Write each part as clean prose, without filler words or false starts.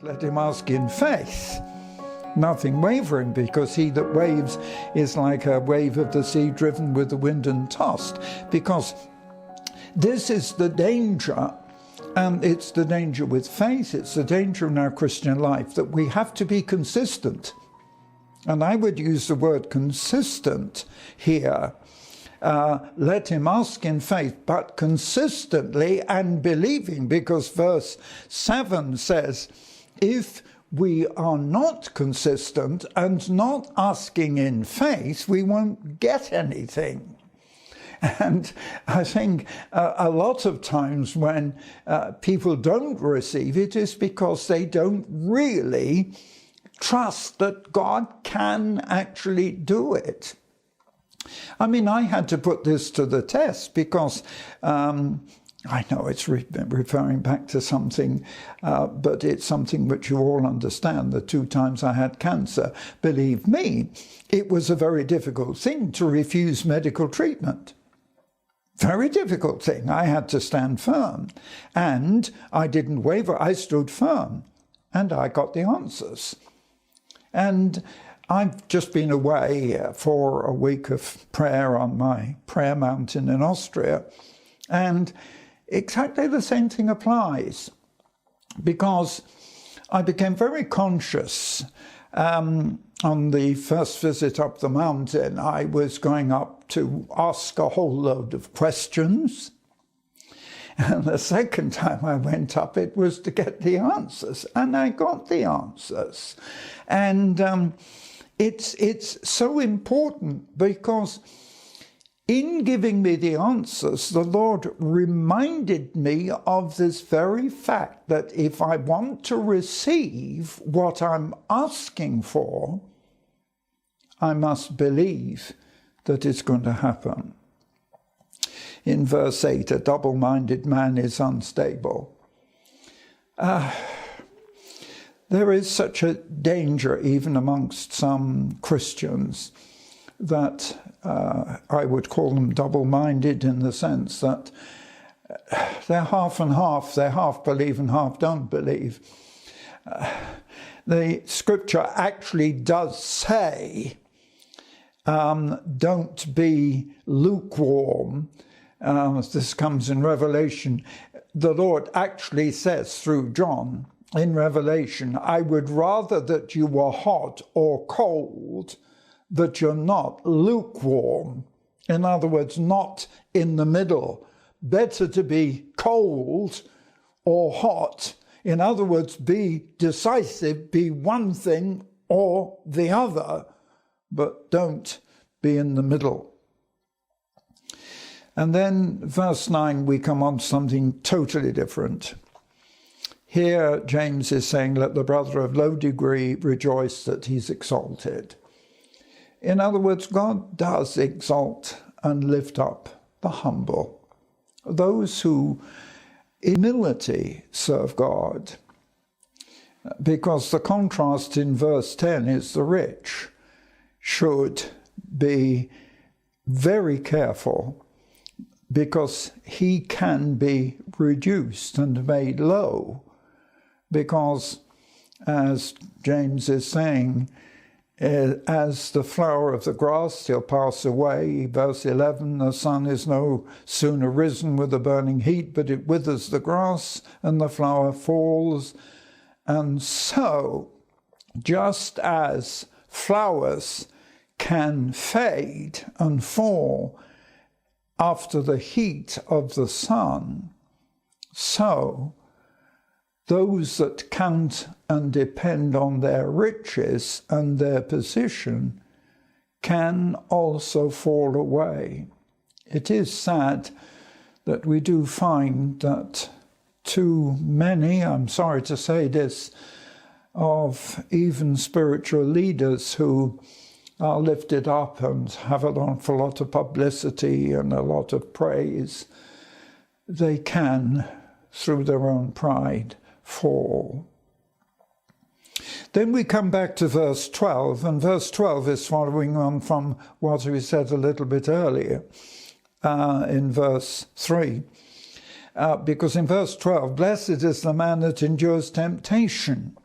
Let him ask in faith, nothing wavering, because he that waves is like a wave of the sea driven with the wind and tossed. Because this is the danger, and it's the danger with faith, it's the danger in our Christian life, that we have to be consistent. And I would use the word consistent here. Let him ask in faith, but consistently and believing, because verse 7 says, if we are not consistent and not asking in faith, we won't get anything. And I think a lot of times when people don't receive it is because they don't really trust that God can actually do it. I mean, I had to put this to the test because I know it's referring back to something, but it's something which you all understand. The 2 times I had cancer, believe me, it was a very difficult thing to refuse medical treatment. Very difficult thing. I had to stand firm. And I didn't waver. I stood firm. And I got the answers. And I've just been away for a week of prayer on my prayer mountain in Austria. And exactly the same thing applies, because I became very conscious on the first visit up the mountain. I was going up to ask a whole load of questions. And the second time I went up, it was to get the answers. And I got the answers. And it's so important, because in giving me the answers, the Lord reminded me of this very fact that if I want to receive what I'm asking for, I must believe that it's going to happen. In verse 8, a double-minded man is unstable. There is such a danger even amongst some Christians that I would call them double-minded, in the sense that they're half and half. They half believe and half don't believe. The scripture actually does say, don't be lukewarm. This comes in Revelation. The Lord actually says through John in Revelation, I would rather that you were hot or cold, that you're not lukewarm. In other words, not in the middle. Better to be cold or hot. In other words, be decisive, be one thing or the other, but don't be in the middle. And then verse 9, we come on to something totally different. Here, James is saying, let the brother of low degree rejoice that he's exalted. In other words, God does exalt and lift up the humble, those who in humility serve God. Because the contrast in verse 10 is the rich should be very careful, because he can be reduced and made low. Because, as James is saying, as the flower of the grass, he'll pass away. Verse 11, the sun is no sooner risen with a burning heat, but it withers the grass and the flower falls. And so, just as flowers can fade and fall after the heat of the sun, so those that count and depend on their riches and their position can also fall away. It is sad that we do find that too many, I'm sorry to say this, of even spiritual leaders who are lifted up and have an awful lot of publicity and a lot of praise, they can, through their own pride, fall. Then we come back to verse 12, and verse 12 is following on from what we said a little bit earlier in verse 3. Because in verse 12, blessed is the man that endures temptation.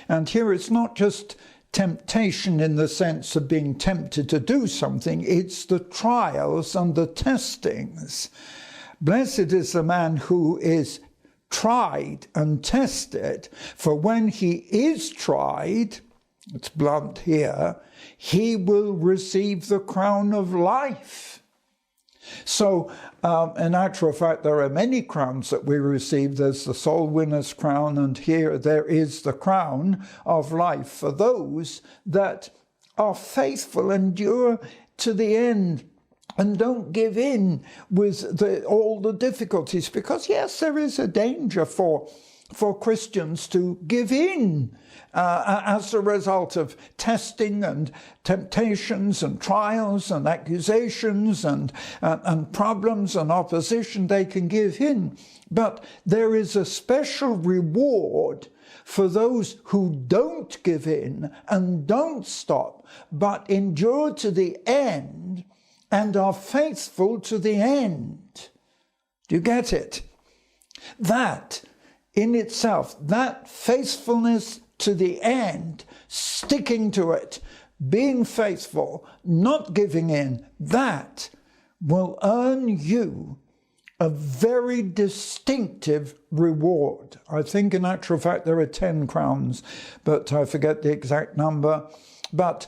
And here it's not just temptation in the sense of being tempted to do something, it's the trials and the testings. Blessed is the man who is tried and tested, for when he is tried, it's blunt here, he will receive the crown of life. So, in actual fact, there are many crowns that we receive. There's the soul winner's crown, and here there is the crown of life for those that are faithful, endure to the end, and don't give in with all the difficulties. Because, yes, there is a danger for Christians to give in as a result of testing and temptations and trials and accusations and problems and opposition. They can give in. But there is a special reward for those who don't give in and don't stop, but endure to the end and are faithful to the end. Do you get it? That in itself, that faithfulness to the end, sticking to it, being faithful, not giving in, that will earn you a very distinctive reward. I think in actual fact there are 10 crowns, but I forget the exact number. But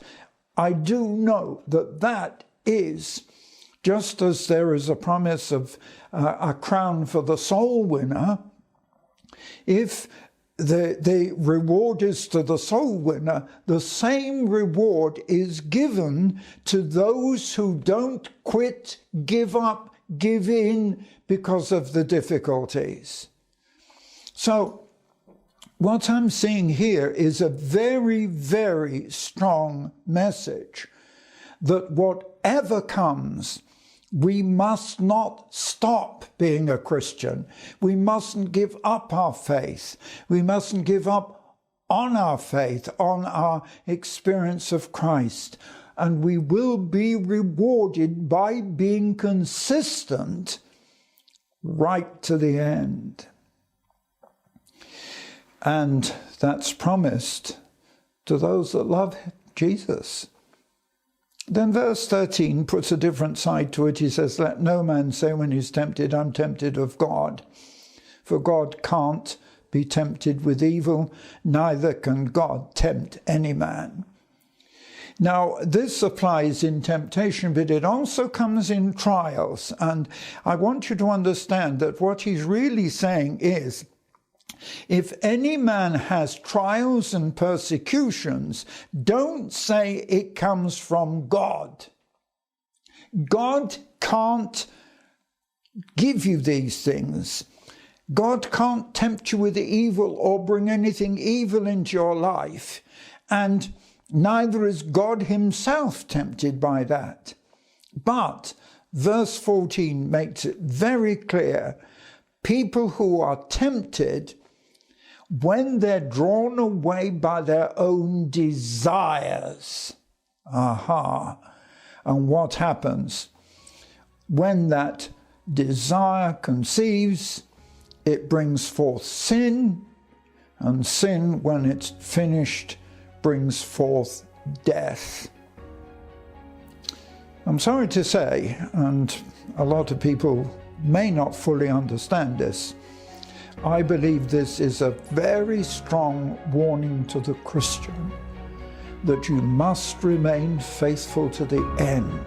I do know that that is, just as there is a promise of a crown for the soul winner, if the reward is to the soul winner, the same reward is given to those who don't quit, give up, give in because of the difficulties. So what I'm seeing here is a very, very strong message that whatever comes, we must not stop being a Christian. We mustn't give up our faith. We mustn't give up on our faith, on our experience of Christ. And we will be rewarded by being consistent right to the end. And that's promised to those that love Jesus. Then verse 13 puts a different side to it. He says, let no man say when he's tempted, I'm tempted of God. For God can't be tempted with evil, neither can God tempt any man. Now, this applies in temptation, but it also comes in trials. And I want you to understand that what he's really saying is, if any man has trials and persecutions, don't say it comes from God. God can't give you these things. God can't tempt you with evil or bring anything evil into your life. And neither is God himself tempted by that. But verse 14 makes it very clear. People who are tempted, when they're drawn away by their own desires. And what happens? When that desire conceives, it brings forth sin, and sin, when it's finished, brings forth death. I'm sorry to say, and a lot of people may not fully understand this, I believe this is a very strong warning to the Christian that you must remain faithful to the end.